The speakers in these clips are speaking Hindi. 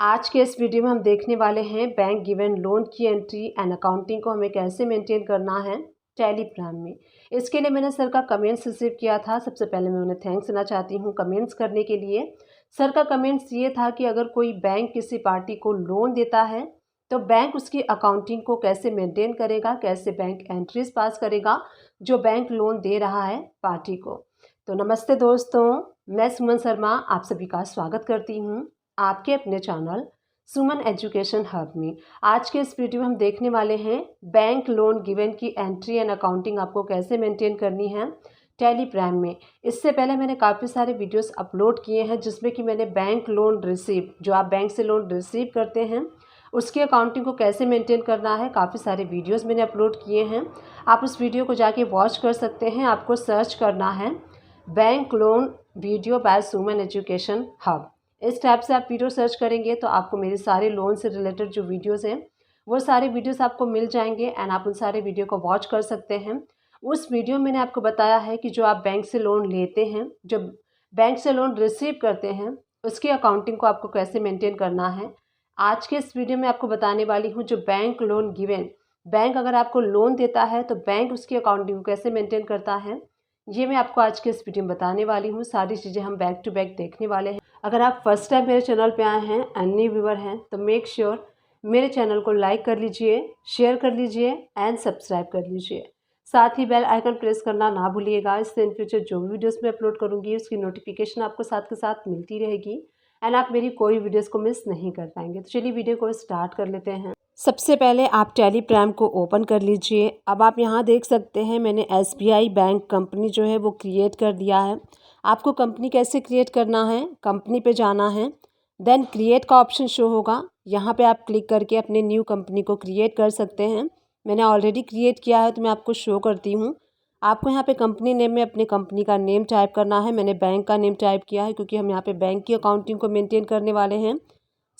आज के इस वीडियो में हम देखने वाले हैं बैंक गिवन लोन की एंट्री एंड अकाउंटिंग को हमें कैसे मेंटेन करना है टेलीग्राम में। इसके लिए मैंने सर का कमेंट्स रिसीव किया था। सबसे पहले मैं उन्हें थैंक्स देना चाहती हूँ कमेंट्स करने के लिए। सर का कमेंट्स ये था कि अगर कोई बैंक किसी पार्टी को लोन देता है तो बैंक उसकी अकाउंटिंग को कैसे मेंटेन करेगा, कैसे बैंक एंट्रीज पास करेगा जो बैंक लोन दे रहा है पार्टी को। तो नमस्ते दोस्तों, मैं सुमन शर्मा आप सभी का स्वागत करती हूँ आपके अपने चैनल सुमन एजुकेशन हब में। आज के इस वीडियो में हम देखने वाले हैं बैंक लोन गिवन की एंट्री एंड अकाउंटिंग आपको कैसे मेंटेन करनी है टेलीग्राम में। इससे पहले मैंने काफ़ी सारे वीडियोस अपलोड किए हैं जिसमें कि मैंने बैंक लोन रिसीव, जो आप बैंक से लोन रिसीव करते हैं उसकी अकाउंटिंग को कैसे मेंटेन करना है, काफ़ी सारे वीडियोस मैंने अपलोड किए हैं। आप उस वीडियो को जाके वॉच कर सकते हैं। आपको सर्च करना है बैंक लोन वीडियो बाय सुमन एजुकेशन हब। इस टैब से आप वीडियो सर्च करेंगे तो आपको मेरे सारे लोन से रिलेटेड जो वीडियोस हैं वो सारे वीडियोस आपको मिल जाएंगे एंड आप उन सारे वीडियो को वॉच कर सकते हैं। उस वीडियो में मैंने आपको बताया है कि जो आप बैंक से लोन लेते हैं, जो बैंक से लोन रिसीव करते हैं, उसकी अकाउंटिंग को आपको कैसे मेंटेन करना है। आज के इस वीडियो में आपको बताने वाली हूँ जो बैंक लोन गिवन, बैंक अगर आपको लोन देता है तो बैंक उसकी अकाउंटिंग को कैसे मेंटेन करता है, ये मैं आपको आज के इस वीडियो में बताने वाली हूँ। सारी चीज़ें हम बैक टू बैक देखने वाले हैं। अगर आप फर्स्ट टाइम मेरे चैनल पे आए हैं एंड न्यू व्यूअर हैं तो मेक श्योर मेरे चैनल को लाइक कर लीजिए, शेयर कर लीजिए एंड सब्सक्राइब कर लीजिए। साथ ही बेल आइकन प्रेस करना ना भूलिएगा। इससे इन फ्यूचर जो भी वीडियोस मैं अपलोड करूँगी उसकी नोटिफिकेशन आपको साथ के साथ मिलती रहेगी एंड आप मेरी कोई वीडियोज़ को मिस नहीं कर पाएंगे। तो चलिए वीडियो को स्टार्ट कर लेते हैं। सबसे पहले आप टेलीग्राम को ओपन कर लीजिए। अब आप यहाँ देख सकते हैं मैंने SBI बैंक कंपनी जो है वो क्रिएट कर दिया है। आपको कंपनी कैसे क्रिएट करना है, कंपनी पे जाना है, देन क्रिएट का ऑप्शन शो होगा। यहाँ पे आप क्लिक करके अपने न्यू कंपनी को क्रिएट कर सकते हैं। मैंने ऑलरेडी क्रिएट किया है तो मैं आपको शो करती हूँ। आपको यहाँ पे कंपनी नेम में अपने कंपनी का नेम टाइप करना है। मैंने बैंक का नेम टाइप किया है क्योंकि हम यहाँ पे बैंक की अकाउंटिंग को मेंटेन करने वाले हैं।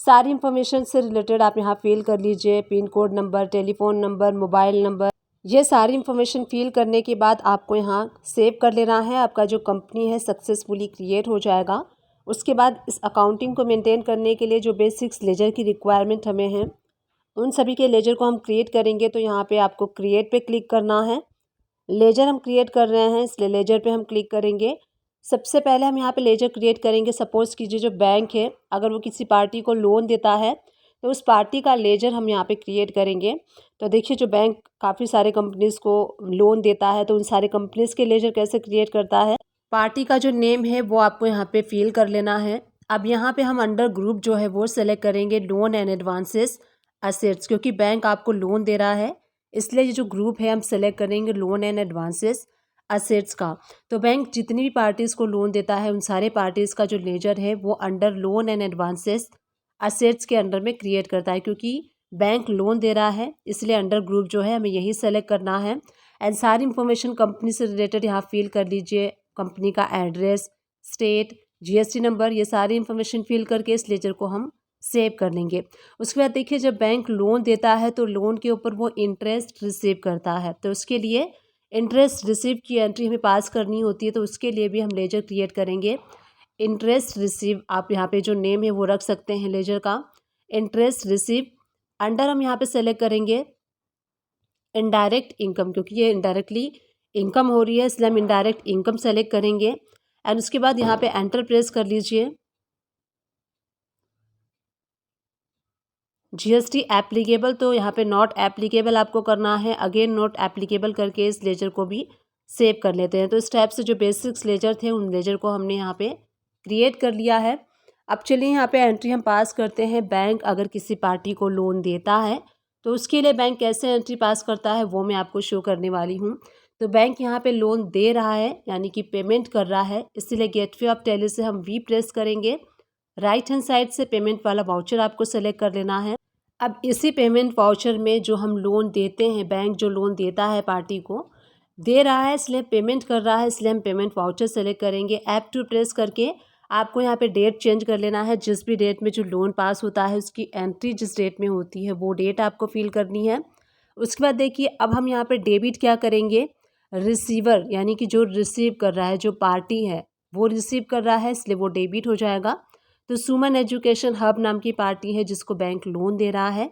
सारी इन्फॉर्मेशन से रिलेटेड आप यहाँ फिल कर लीजिए, pin code number, telephone number, mobile number. ये सारी इन्फॉर्मेशन फिल करने के बाद आपको यहाँ सेव कर लेना है। आपका जो कंपनी है सक्सेसफुली क्रिएट हो जाएगा। उसके बाद इस अकाउंटिंग को मेंटेन करने के लिए जो बेसिक्स लेजर की रिक्वायरमेंट हमें है उन सभी के लेजर को हम क्रिएट करेंगे। तो यहाँ पे आपको क्रिएट पे क्लिक करना है। लेजर हम क्रिएट कर रहे हैं इसलिए लेजर पे हम क्लिक करेंगे। सबसे पहले हम यहाँ पे लेजर क्रिएट करेंगे। सपोज़ कीजिए जो बैंक है अगर वो किसी पार्टी को लोन देता है तो उस पार्टी का लेजर हम यहाँ पे क्रिएट करेंगे। तो देखिए जो बैंक काफ़ी सारे कंपनीज़ को लोन देता है तो उन सारे कंपनीज़ के लेजर कैसे क्रिएट करता है। पार्टी का जो नेम है वो आपको यहाँ पे फिल कर लेना है। अब यहाँ पे हम अंडर ग्रुप जो है वो सेलेक्ट करेंगे लोन एंड एडवांसेस असेट्स, क्योंकि बैंक आपको लोन दे रहा है इसलिए ये जो ग्रुप है हम सेलेक्ट करेंगे लोन एंड एडवांसेस असेट्स का। तो बैंक जितनी भी पार्टीज़ को लोन देता है उन सारे पार्टीज़ का जो लेजर है वो under loan and advances assets के अंडर में क्रिएट करता है। क्योंकि बैंक लोन दे रहा है इसलिए अंडर ग्रुप जो है हमें यही सेलेक्ट करना है। एंड सारी इन्फॉर्मेशन कंपनी से रिलेटेड यहाँ फिल कर लीजिए। कंपनी का एड्रेस, स्टेट, GST नंबर, ये सारी इन्फॉर्मेशन फिल करके इस लेजर को हम सेव कर लेंगे। उसके बाद देखिए जब बैंक लोन देता है तो लोन के ऊपर वो इंटरेस्ट रिसीव करता है। तो उसके लिए इंटरेस्ट रिसीव की एंट्री हमें पास करनी होती है। तो उसके लिए भी हम लेजर क्रिएट करेंगे। इंटरेस्ट रिसीव, आप यहाँ पे जो नेम है वो रख सकते हैं लेजर का, इंटरेस्ट रिसीव। अंडर हम यहाँ पे सेलेक्ट करेंगे इनडायरेक्ट इनकम, क्योंकि ये इनडायरेक्टली इनकम हो रही है इसलिए हम इनडायरेक्ट इनकम सेलेक्ट करेंगे। एंड उसके बाद यहाँ पे एंटर प्रेस कर लीजिए। GST एप्लीकेबल, तो यहाँ पे नॉट एप्लीकेबल आपको करना है। अगेन नॉट एप्लीकेबल करके इस लेजर को भी सेव कर लेते हैं। तो इस टाइप से जो बेसिक्स लेजर थे उन लेजर को हमने यहाँ पे क्रिएट कर लिया है। अब चलिए यहाँ पे एंट्री हम पास करते हैं। बैंक अगर किसी पार्टी को लोन देता है तो उसके लिए बैंक कैसे एंट्री पास करता है वो मैं आपको शो करने वाली हूँ। तो बैंक यहाँ पे लोन दे रहा है यानी कि पेमेंट कर रहा है, इसीलिए गेटवे ऑफ टेली से हम V प्रेस करेंगे। राइट हैंड साइड से पेमेंट वाला वाउचर आपको सेलेक्ट कर लेना है। अब इसी पेमेंट वाउचर में जो हम लोन देते हैं, बैंक जो लोन देता है पार्टी को दे रहा है इसलिए पेमेंट कर रहा है, इसलिए हम पेमेंट वाउचर सेलेक्ट करेंगे। ऐप टू प्रेस करके आपको यहाँ पे डेट चेंज कर लेना है। जिस भी डेट में जो लोन पास होता है उसकी एंट्री जिस डेट में होती है वो डेट आपको फिल करनी है। उसके बाद देखिए अब हम यहाँ पे डेबिट क्या करेंगे, रिसीवर यानी कि जो रिसीव कर रहा है, जो पार्टी है वो रिसीव कर रहा है इसलिए वो डेबिट हो जाएगा। तो सुमन एजुकेशन हब नाम की पार्टी है जिसको बैंक लोन दे रहा है,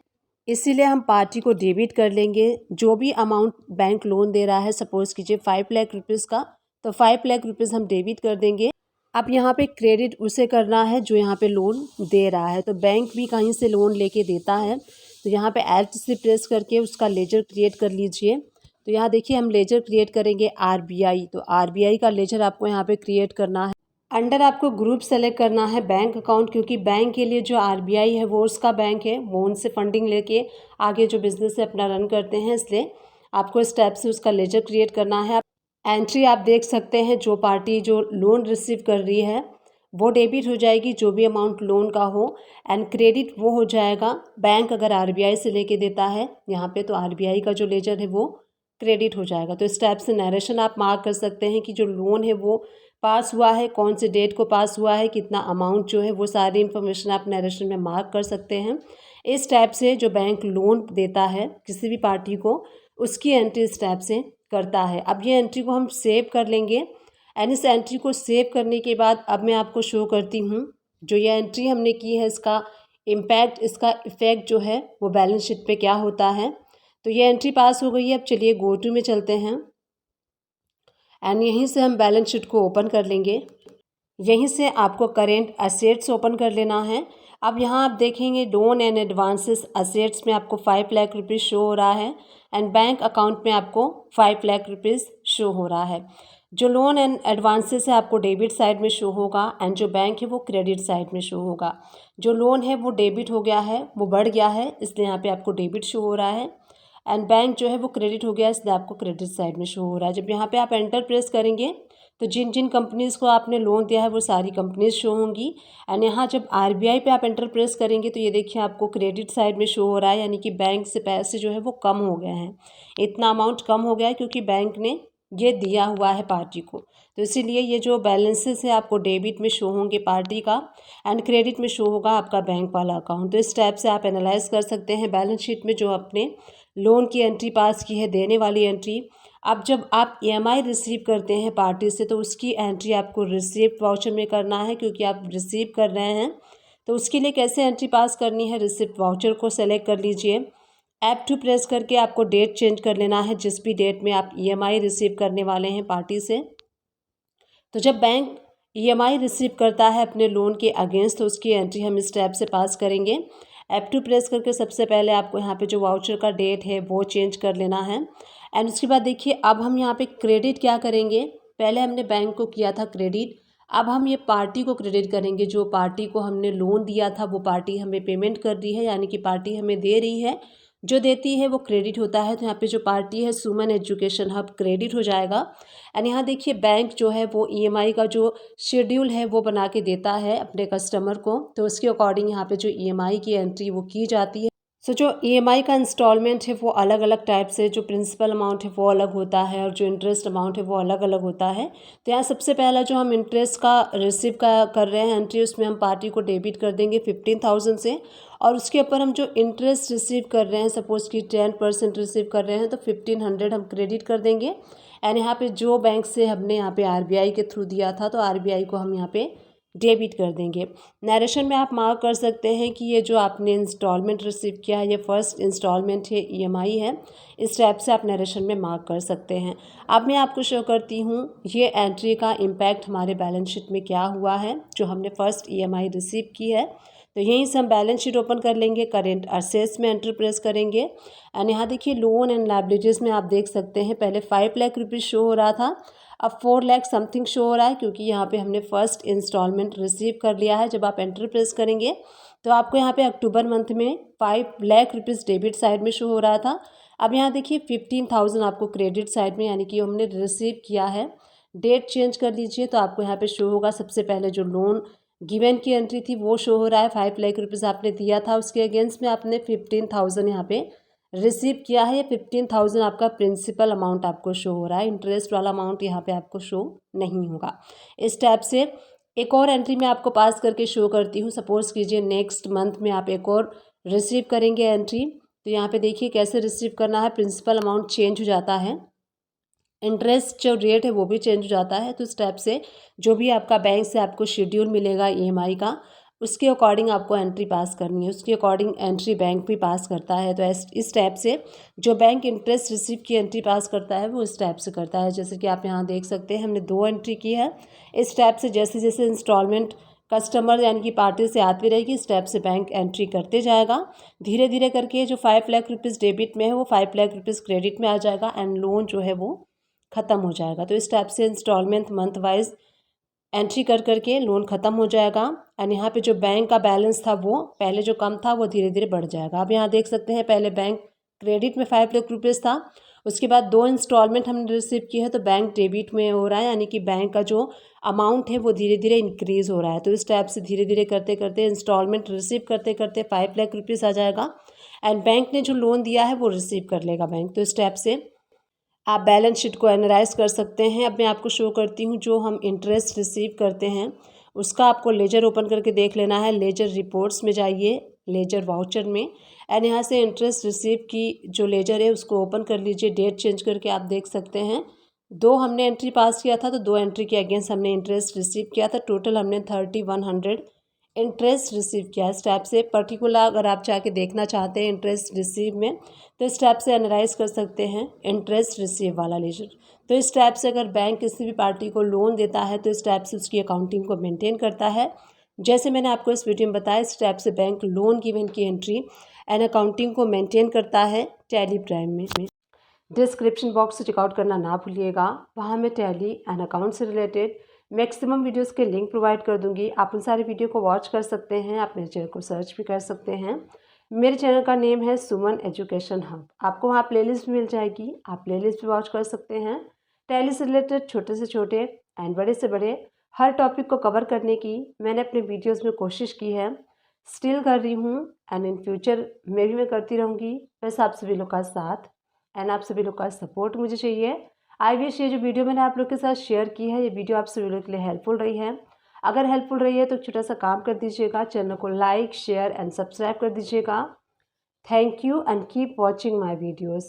इसीलिए हम पार्टी को डेबिट कर लेंगे। जो भी अमाउंट बैंक लोन दे रहा है, सपोज़ कीजिए 5 लाख रुपीज़ का, तो 5 लाख रुपीज़ हम डेबिट कर देंगे। अब यहाँ पे क्रेडिट उसे करना है जो यहाँ पे लोन दे रहा है। तो बैंक भी कहीं से लोन लेके देता है, तो यहाँ पे ऐड से प्रेस करके उसका लेजर क्रिएट कर लीजिए। तो यहाँ देखिए हम लेजर क्रिएट करेंगे आरबीआई, तो आरबीआई का लेजर आपको यहाँ पे क्रिएट करना है। अंडर आपको ग्रुप सेलेक्ट करना है बैंक अकाउंट, क्योंकि बैंक के लिए जो आरबीआई है वो उसका बैंक है, वो उनसे फंडिंग लेके आगे जो बिजनेस है अपना रन करते हैं, इसलिए आपको स्टेप से उसका लेजर क्रिएट करना है। एंट्री आप देख सकते हैं, जो पार्टी जो लोन रिसीव कर रही है वो डेबिट हो जाएगी जो भी अमाउंट लोन का हो, एंड क्रेडिट वो हो जाएगा बैंक अगर आरबीआई से लेके देता है यहाँ पे, तो आरबीआई का जो लेजर है वो क्रेडिट हो जाएगा। तो इस टाइप से नरेशन आप मार्क कर सकते हैं कि जो लोन है वो पास हुआ है, कौन से डेट को पास हुआ है, कितना अमाउंट जो है, वो सारी इन्फॉर्मेशन आप नरेशन में मार्क कर सकते हैं। इस टाइप से जो बैंक लोन देता है किसी भी पार्टी को, उसकी एंट्री इस टाइप से करता है। अब ये एंट्री को हम सेव कर लेंगे, एंड इस एंट्री को सेव करने के बाद अब मैं आपको शो करती हूँ जो ये एंट्री हमने की है, इसका इम्पैक्ट, इसका इफ़ेक्ट जो है वो बैलेंस शीट पे क्या होता है। तो ये एंट्री पास हो गई है। अब चलिए गो टू में चलते हैं, एंड यहीं से हम बैलेंस शीट को ओपन कर लेंगे। यहीं से आपको करेंट असेट्स ओपन कर लेना है। अब यहाँ आप देखेंगे लोन एंड एडवांसेस असेट्स में आपको 5 लाख रुपीज़ शो हो रहा है, एंड बैंक अकाउंट में आपको 5 लाख रुपीज़ शो हो रहा है। जो लोन एंड एडवांसेस है आपको डेबिट साइड में शो होगा, एंड जो बैंक है वो क्रेडिट साइड में शो होगा। जो लोन है वो डेबिट हो गया है, वो बढ़ गया है, इसलिए यहाँ पे आपको डेबिट शो हो रहा है, एंड बैंक जो है वो क्रेडिट हो गया, इसलिए आपको क्रेडिट साइड में शो हो रहा है। जब यहाँ पे आप एंटर प्रेस करेंगे तो जिन जिन कंपनीज़ को आपने लोन दिया है वो सारी कंपनीज शो होंगी, एंड यहाँ जब आरबीआई पे आप एंटर प्रेस करेंगे तो ये देखिए आपको क्रेडिट साइड में शो हो रहा है, यानी कि बैंक से पैसे जो है वो कम हो गए हैं। इतना अमाउंट कम हो गया है क्योंकि बैंक ने ये दिया हुआ है पार्टी को, तो इसीलिए ये जो बैलेंसेस है आपको डेबिट में शो होंगे पार्टी का, एंड क्रेडिट में शो होगा आपका बैंक वाला अकाउंट। तो इस टाइप से आप एनालाइज कर सकते हैं बैलेंस शीट में जो आपने लोन की एंट्री पास की है, देने वाली एंट्री। अब जब आप ईएमआई रिसीव करते हैं पार्टी से, तो उसकी एंट्री आपको रिसीप्ट वाउचर में करना है, क्योंकि आप रिसीव कर रहे हैं। तो उसके लिए कैसे एंट्री पास करनी है, रिसिप्ट वाउचर को सेलेक्ट कर लीजिए, ऐप टू प्रेस करके आपको डेट चेंज कर लेना है जिस भी डेट में आप ईएमआई रिसीव करने वाले हैं पार्टी से। तो जब बैंक ईएमआई रिसीव करता है अपने लोन के अगेंस्ट, तो उसकी एंट्री हम इस टैब से पास करेंगे। ऐप टू प्रेस करके सबसे पहले आपको यहाँ पे जो वाउचर का डेट है वो चेंज कर लेना है, एंड उसके बाद देखिए अब हम यहाँ पे क्रेडिट क्या करेंगे। पहले हमने बैंक को किया था क्रेडिट, अब हम ये पार्टी को क्रेडिट करेंगे। जो पार्टी को हमने लोन दिया था वो पार्टी हमें पेमेंट कर रही है, यानी कि पार्टी हमें दे रही है, जो देती है वो क्रेडिट होता है। तो यहाँ पे जो पार्टी है सुमन एजुकेशन हब क्रेडिट हो जाएगा, एंड यहाँ देखिए बैंक जो है वो ईएमआई का जो शेड्यूल है वो बना के देता है अपने कस्टमर को, तो उसके अकॉर्डिंग यहाँ पे जो ईएमआई की एंट्री वो की जाती है। सो जो ईएमआई का इंस्टॉलमेंट है वो अलग अलग टाइप से, जो प्रिंसिपल अमाउंट है वो अलग होता है, और जो इंटरेस्ट अमाउंट है वो अलग अलग होता है। तो यहाँ सबसे पहला जो हम इंटरेस्ट का रिसीव का कर रहे हैं एंट्री, उसमें हम पार्टी को डेबिट कर देंगे 15,000 से, और उसके ऊपर हम जो इंटरेस्ट रिसीव कर रहे हैं, सपोज़ कि 10% रिसीव कर रहे हैं, तो 1500 हम क्रेडिट कर देंगे। एंड यहाँ पे जो बैंक से हमने यहाँ पे आरबीआई के थ्रू दिया था, तो आरबीआई को हम यहाँ पे डेबिट कर देंगे। नरेशन में आप मार्क कर सकते हैं कि ये जो आपने इंस्टॉलमेंट रिसीव किया है ये फर्स्ट इंस्टॉलमेंट है, ईएमआई है। इस टाइप से आप नरेशन में मार्क कर सकते हैं। अब मैं आपको शो करती हूँ ये एंट्री का इम्पैक्ट हमारे बैलेंस शीट में क्या हुआ है, जो हमने फर्स्ट ईएमआई रिसीव की है। तो यहीं से हम बैलेंस शीट ओपन कर लेंगे, करेंट असेट्स में एंटर प्रेस करेंगे, एंड यहाँ देखिए लोन एंड लायबिलिटीज़ में आप देख सकते हैं पहले 5 लाख रुपीज़ शो हो रहा था, अब 4 लाख समथिंग शो हो रहा है, क्योंकि यहाँ पे हमने फर्स्ट इंस्टॉलमेंट रिसीव कर लिया है। जब आप एंटर प्रेस करेंगे तो आपको यहाँ पे अक्टूबर मंथ में 5 लाख रुपीज़ डेबिट साइड में शो हो रहा था। अब यहाँ देखिए 15,000 आपको क्रेडिट साइड में, यानी कि हमने रिसीव किया है। डेट चेंज कर लीजिए तो आपको यहाँ पे शो होगा। सबसे पहले जो लोन गिवन की एंट्री थी वो शो हो रहा है, 5 लाख रुपीज़ आपने दिया था, उसके अगेंस्ट में आपने 15,000 यहाँ पे रिसीव किया है। ये 15,000 आपका प्रिंसिपल अमाउंट आपको शो हो रहा है, इंटरेस्ट वाला अमाउंट यहाँ पे आपको शो नहीं होगा। इस टाइप से एक और एंट्री मैं आपको पास करके शो करती हूँ। सपोज़ कीजिए नेक्स्ट मंथ में आप एक और रिसीव करेंगे एंट्री, तो यहाँ पे देखिए कैसे रिसीव करना है। प्रिंसिपल अमाउंट चेंज हो जाता है, इंटरेस्ट जो रेट है वो भी चेंज हो जाता है। तो इस टाइप से जो भी आपका बैंक से आपको शेड्यूल मिलेगा ईएमआई का, उसके अकॉर्डिंग आपको एंट्री पास करनी है, उसके अकॉर्डिंग एंट्री बैंक भी पास करता है। तो इस टाइप से जो बैंक इंटरेस्ट रिसीव की एंट्री पास करता है वो इस टाइप से करता है। जैसे कि आप यहाँ देख सकते हैं हमने 2 एंट्री की है। इस टाइप से जैसे जैसे इंस्टॉलमेंट कस्टमर यानी कि पार्टी से आती रहेगी इस टाइप से बैंक एंट्री करते जाएगा। धीरे धीरे करके जो 5 लाख रुपीज़ डेबिट में है वो 5 लाख रुपीज़ क्रेडिट में आ जाएगा एंड लोन जो है वो ख़त्म हो जाएगा। तो इस टाइप से इंस्टॉलमेंट मंथ वाइज एंट्री कर करके लोन ख़त्म हो जाएगा एंड यहाँ पे जो बैंक का बैलेंस था वो पहले जो कम था वो धीरे धीरे बढ़ जाएगा। अब यहाँ देख सकते हैं पहले बैंक क्रेडिट में 5 लाख रुपीज़ था, उसके बाद 2 इंस्टॉलमेंट हमने रिसीव किए हैं तो बैंक डेबिट में हो रहा है, यानी कि बैंक का जो अमाउंट है वो धीरे धीरे इंक्रीज़ हो रहा है। तो इस टाइप से धीरे धीरे करते करते इंस्टॉलमेंट रिसीव करते करते 5 लाख रुपीज़ आ जाएगा एंड बैंक ने जो लोन दिया है वो रिसीव कर लेगा बैंक। तो इस टाइप से आप बैलेंस शीट को एनालाइज कर सकते हैं। अब मैं आपको शो करती हूँ जो हम इंटरेस्ट रिसीव करते हैं उसका आपको लेजर ओपन करके देख लेना है। लेजर रिपोर्ट्स में जाइए, लेजर वाउचर में एंड यहाँ से इंटरेस्ट रिसीव की जो लेजर है उसको ओपन कर लीजिए। डेट चेंज करके आप देख सकते हैं 2 हमने एंट्री पास किया था तो 2 एंट्री के अगेंस्ट हमने इंटरेस्ट रिसीव किया था। टोटल हमने 3100 इंटरेस्ट रिसीव किया। इस टाइप से पर्टिकुलर अगर आप जाके देखना चाहते हैं इंटरेस्ट रिसीव में तो इस टाइप से एनालाइज कर सकते हैं इंटरेस्ट रिसीव वाला लेजर। तो इस टाइप से अगर बैंक किसी भी पार्टी को लोन देता है तो इस टाइप से उसकी अकाउंटिंग को मेंटेन करता है। जैसे मैंने आपको इस वीडियो में बताया इस टाइप से बैंक लोन गिवन की एंट्री एंड अकाउंटिंग को मेंटेन करता है टैली प्राइम में। डिस्क्रिप्शन बॉक्स से चेकआउट करना ना भूलिएगा, वहाँ मैं टैली एंड अकाउंट से रिलेटेड मैक्सिमम वीडियोस के लिंक प्रोवाइड कर दूंगी। आप उन सारे वीडियो को वॉच कर सकते हैं, आप मेरे चैनल को सर्च भी कर सकते हैं। मेरे चैनल का नेम है सुमन एजुकेशन हब। आपको वहाँ प्लेलिस्ट मिल जाएगी, आप प्लेलिस्ट भी वॉच कर सकते हैं। टैली से रिलेटेड छोटे से छोटे एंड बड़े से बड़े हर टॉपिक को कवर करने की मैंने अपने वीडियोज़ में कोशिश की है, स्टिल कर रही हूँ एंड इन फ्यूचर में भी मैं करती रहूँगी। बस आप सभी लोग का साथ एंड आप सभी लोग का सपोर्ट मुझे चाहिए। आई विश ये जो वीडियो मैंने आप लोग के साथ शेयर की है ये वीडियो आप सभी लोगों के लिए हेल्पफुल रही है। अगर हेल्पफुल रही है तो छोटा सा काम कर दीजिएगा, चैनल को लाइक शेयर एंड सब्सक्राइब कर दीजिएगा। Thank you and keep watching my videos.